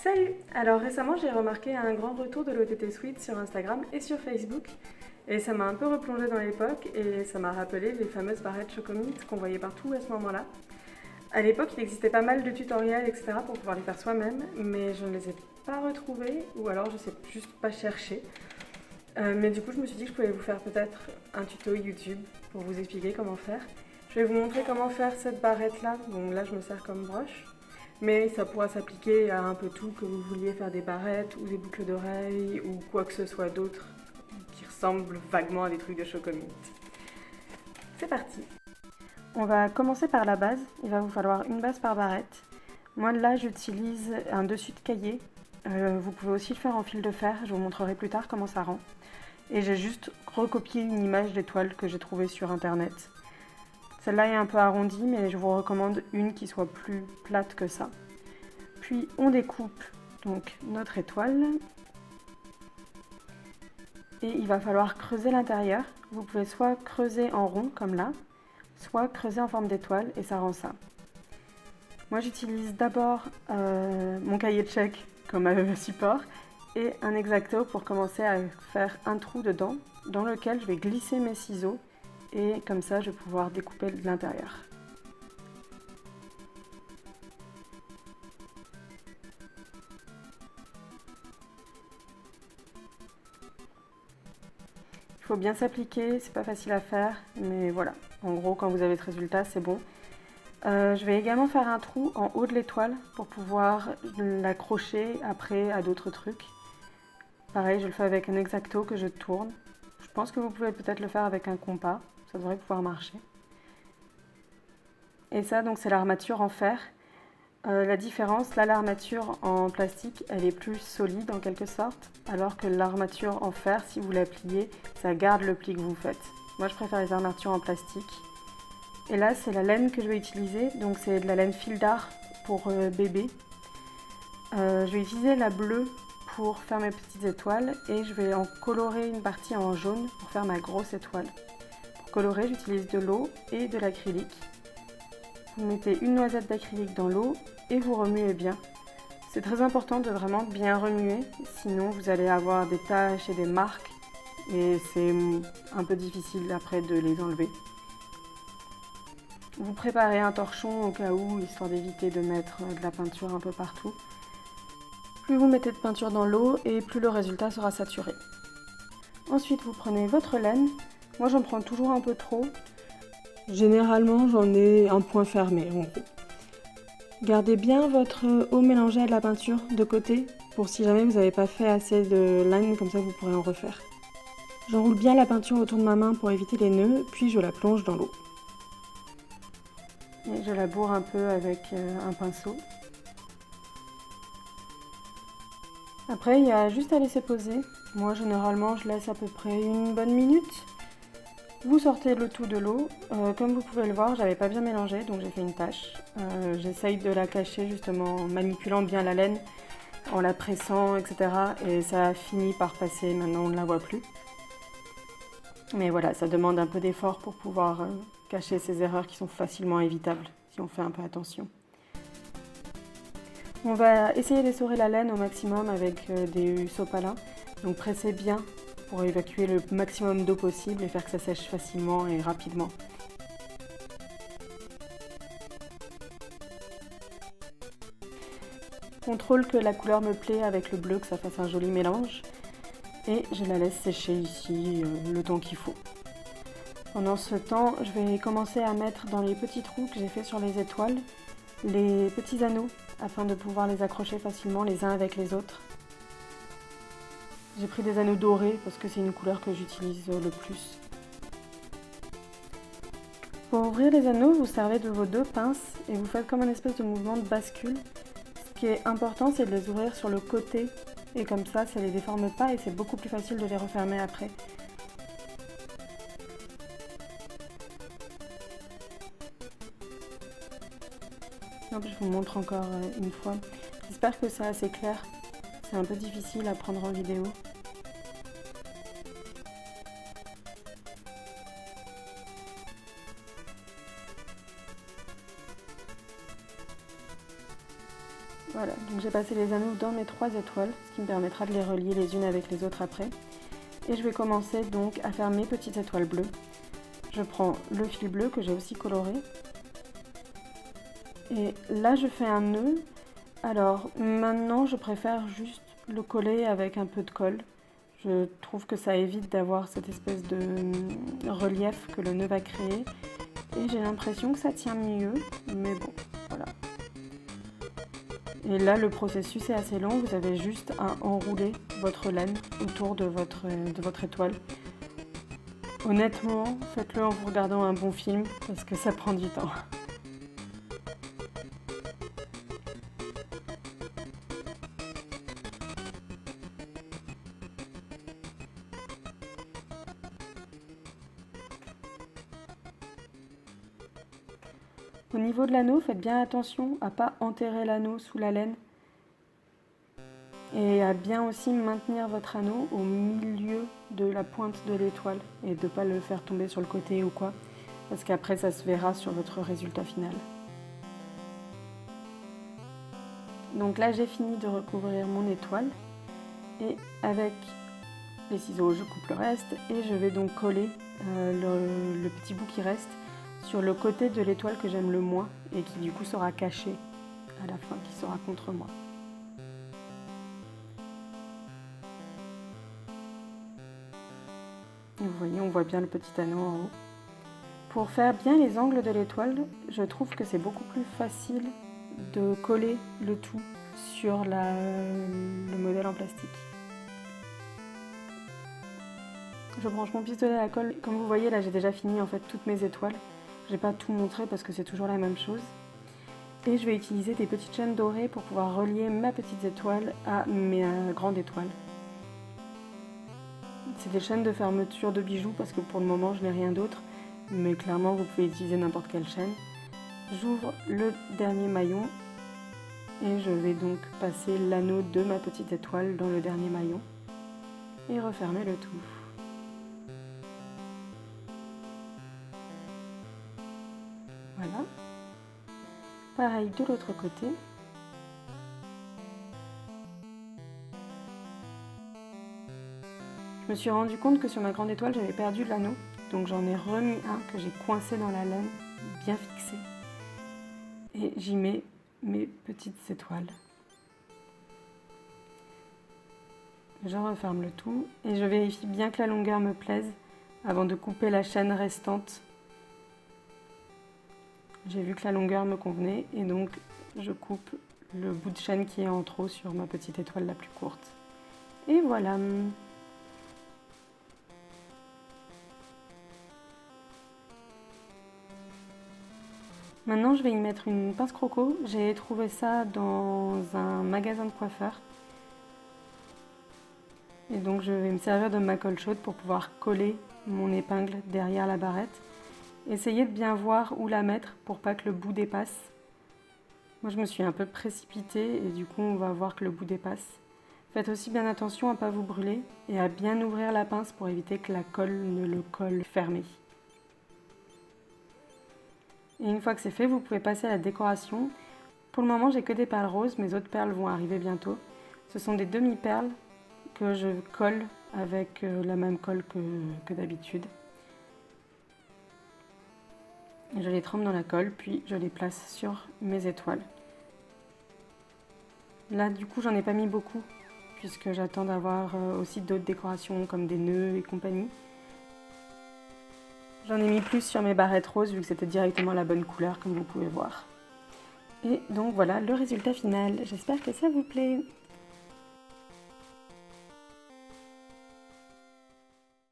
Salut! Alors récemment j'ai remarqué un grand retour de l'OTT Suite sur Instagram et sur Facebook et ça m'a un peu replongé dans l'époque et ça m'a rappelé les fameuses barrettes Chocomint qu'on voyait partout à ce moment-là. À l'époque il existait pas mal de tutoriels etc. pour pouvoir les faire soi-même mais je ne les ai pas retrouvés ou alors je sais juste pas chercher. Mais du coup je me suis dit que je pouvais vous faire peut-être un tuto YouTube pour vous expliquer comment faire. Je vais vous montrer comment faire cette barrette là, donc là je me sers comme broche. Mais ça pourra s'appliquer à un peu tout, que vous vouliez faire des barrettes ou des boucles d'oreilles ou quoi que ce soit d'autre qui ressemble vaguement à des trucs de Chocomint. C'est parti! On va commencer par la base. Il va vous falloir une base par barrette. Moi là j'utilise un dessus de cahier. Vous pouvez aussi le faire en fil de fer, je vous montrerai plus tard comment ça rend. Et j'ai juste recopié une image d'étoile que j'ai trouvée sur internet. Celle-là est un peu arrondie, mais je vous recommande une qui soit plus plate que ça. Puis on découpe donc notre étoile. Et il va falloir creuser l'intérieur. Vous pouvez soit creuser en rond, comme là, soit creuser en forme d'étoile, et ça rend ça. Moi j'utilise d'abord mon cahier de chèques comme support, et un X-Acto pour commencer à faire un trou dedans, dans lequel je vais glisser mes ciseaux. Et comme ça, je vais pouvoir découper de l'intérieur. Il faut bien s'appliquer, c'est pas facile à faire, mais voilà. En gros, quand vous avez ce résultat, c'est bon. Je vais également faire un trou en haut de l'étoile pour pouvoir l'accrocher après à d'autres trucs. Pareil, je le fais avec un X-Acto que je tourne. Je pense que vous pouvez peut-être le faire avec un compas, ça devrait pouvoir marcher. Et ça, donc, c'est l'armature en fer. La différence, là, l'armature en plastique, elle est plus solide en quelque sorte, alors que l'armature en fer, si vous la pliez, ça garde le pli que vous faites. Moi, je préfère les armatures en plastique. Et là, c'est la laine que je vais utiliser, donc c'est de la laine fil d'art pour bébé. Je vais utiliser la bleue pour faire mes petites étoiles et je vais en colorer une partie en jaune pour faire ma grosse étoile. Pour colorer, j'utilise de l'eau et de l'acrylique. Vous mettez une noisette d'acrylique dans l'eau et vous remuez bien. C'est très important de vraiment bien remuer, sinon vous allez avoir des taches et des marques et c'est un peu difficile après de les enlever. Vous préparez un torchon au cas où, histoire d'éviter de mettre de la peinture un peu partout. Plus vous mettez de peinture dans l'eau et plus le résultat sera saturé. Ensuite vous prenez votre laine, moi j'en prends toujours un peu trop. Généralement, j'en ai un point fermé, en gros. Gardez bien votre eau mélangée à de la peinture de côté, pour si jamais vous n'avez pas fait assez de laine, comme ça vous pourrez en refaire. J'enroule bien la peinture autour de ma main pour éviter les nœuds, puis je la plonge dans l'eau. Et je la bourre un peu avec un pinceau. Après, il y a juste à laisser poser. Moi, généralement, je laisse à peu près une bonne minute. Vous sortez le tout de l'eau, comme vous pouvez le voir, j'avais pas bien mélangé donc j'ai fait une tache. J'essaye de la cacher justement en manipulant bien la laine, en la pressant, etc. Et ça a fini par passer, maintenant on ne la voit plus. Mais voilà, ça demande un peu d'effort pour pouvoir cacher ces erreurs qui sont facilement évitables si on fait un peu attention. On va essayer d'essorer la laine au maximum avec des sopalins, donc pressez bien pour évacuer le maximum d'eau possible et faire que ça sèche facilement et rapidement. Contrôle que la couleur me plaît avec le bleu, que ça fasse un joli mélange. Et je la laisse sécher ici le temps qu'il faut. Pendant ce temps, je vais commencer à mettre dans les petits trous que j'ai fait sur les étoiles les petits anneaux afin de pouvoir les accrocher facilement les uns avec les autres. J'ai pris des anneaux dorés parce que c'est une couleur que j'utilise le plus. Pour ouvrir les anneaux, vous servez de vos deux pinces et vous faites comme un espèce de mouvement de bascule. Ce qui est important, c'est de les ouvrir sur le côté et comme ça ne les déforme pas et c'est beaucoup plus facile de les refermer après. Hop, je vous montre encore une fois. J'espère que c'est assez clair. C'est un peu difficile à prendre en vidéo. Voilà, Donc j'ai passé les anneaux dans mes 3 étoiles, ce qui me permettra de les relier les unes avec les autres après. Et je vais commencer donc à faire mes petites étoiles bleues. Je prends le fil bleu que j'ai aussi coloré. Et là je fais un nœud. Alors maintenant je préfère juste le coller avec un peu de colle. Je trouve que ça évite d'avoir cette espèce de relief que le nœud va créer. Et j'ai l'impression que ça tient mieux, mais bon, voilà. Et là, le processus est assez long. Vous avez juste à enrouler votre laine autour de votre étoile. Honnêtement, faites-le en vous regardant un bon film, parce que ça prend du temps. Au niveau de l'anneau, faites bien attention à ne pas enterrer l'anneau sous la laine et à bien aussi maintenir votre anneau au milieu de la pointe de l'étoile et de ne pas le faire tomber sur le côté ou quoi, parce qu'après ça se verra sur votre résultat final. Donc là j'ai fini de recouvrir mon étoile et avec les ciseaux je coupe le reste et je vais donc coller le petit bout qui reste sur le côté de l'étoile que j'aime le moins et qui du coup sera caché à la fin, qui sera contre moi. Vous voyez, on voit bien le petit anneau en haut. Pour faire bien les angles de l'étoile, je trouve que c'est beaucoup plus facile de coller le tout sur le modèle en plastique. Je branche mon pistolet à colle. Comme vous voyez, là j'ai déjà fini en fait toutes mes étoiles. Je n'ai pas tout montré parce que c'est toujours la même chose. Et je vais utiliser des petites chaînes dorées pour pouvoir relier ma petite étoile à mes grandes étoiles. C'est des chaînes de fermeture de bijoux parce que pour le moment je n'ai rien d'autre. Mais clairement vous pouvez utiliser n'importe quelle chaîne. J'ouvre le dernier maillon et je vais donc passer l'anneau de ma petite étoile dans le dernier maillon et refermer le tout. Voilà. Pareil de l'autre côté. Je me suis rendu compte que sur ma grande étoile, j'avais perdu l'anneau. Donc j'en ai remis un que j'ai coincé dans la laine, bien fixé. Et j'y mets mes petites étoiles. Je referme le tout et je vérifie bien que la longueur me plaise avant de couper la chaîne restante. J'ai vu que la longueur me convenait et donc je coupe le bout de chaîne qui est en trop sur ma petite étoile la plus courte. Et voilà. Maintenant je vais y mettre une pince croco. J'ai trouvé ça dans un magasin de coiffeur. Et donc je vais me servir de ma colle chaude pour pouvoir coller mon épingle derrière la barrette. Essayez de bien voir où la mettre pour pas que le bout dépasse. Moi je me suis un peu précipitée et du coup on va voir que le bout dépasse. Faites aussi bien attention à ne pas vous brûler et à bien ouvrir la pince pour éviter que la colle ne le colle fermé. Et une fois que c'est fait, vous pouvez passer à la décoration. Pour le moment j'ai que des perles roses, mes autres perles vont arriver bientôt. Ce sont des demi-perles que je colle avec la même colle que d'habitude. Je les trempe dans la colle, puis je les place sur mes étoiles. Là, du coup, j'en ai pas mis beaucoup, puisque j'attends d'avoir aussi d'autres décorations, comme des nœuds et compagnie. J'en ai mis plus sur mes barrettes roses, vu que c'était directement la bonne couleur, comme vous pouvez voir. Et donc voilà le résultat final. J'espère que ça vous plaît.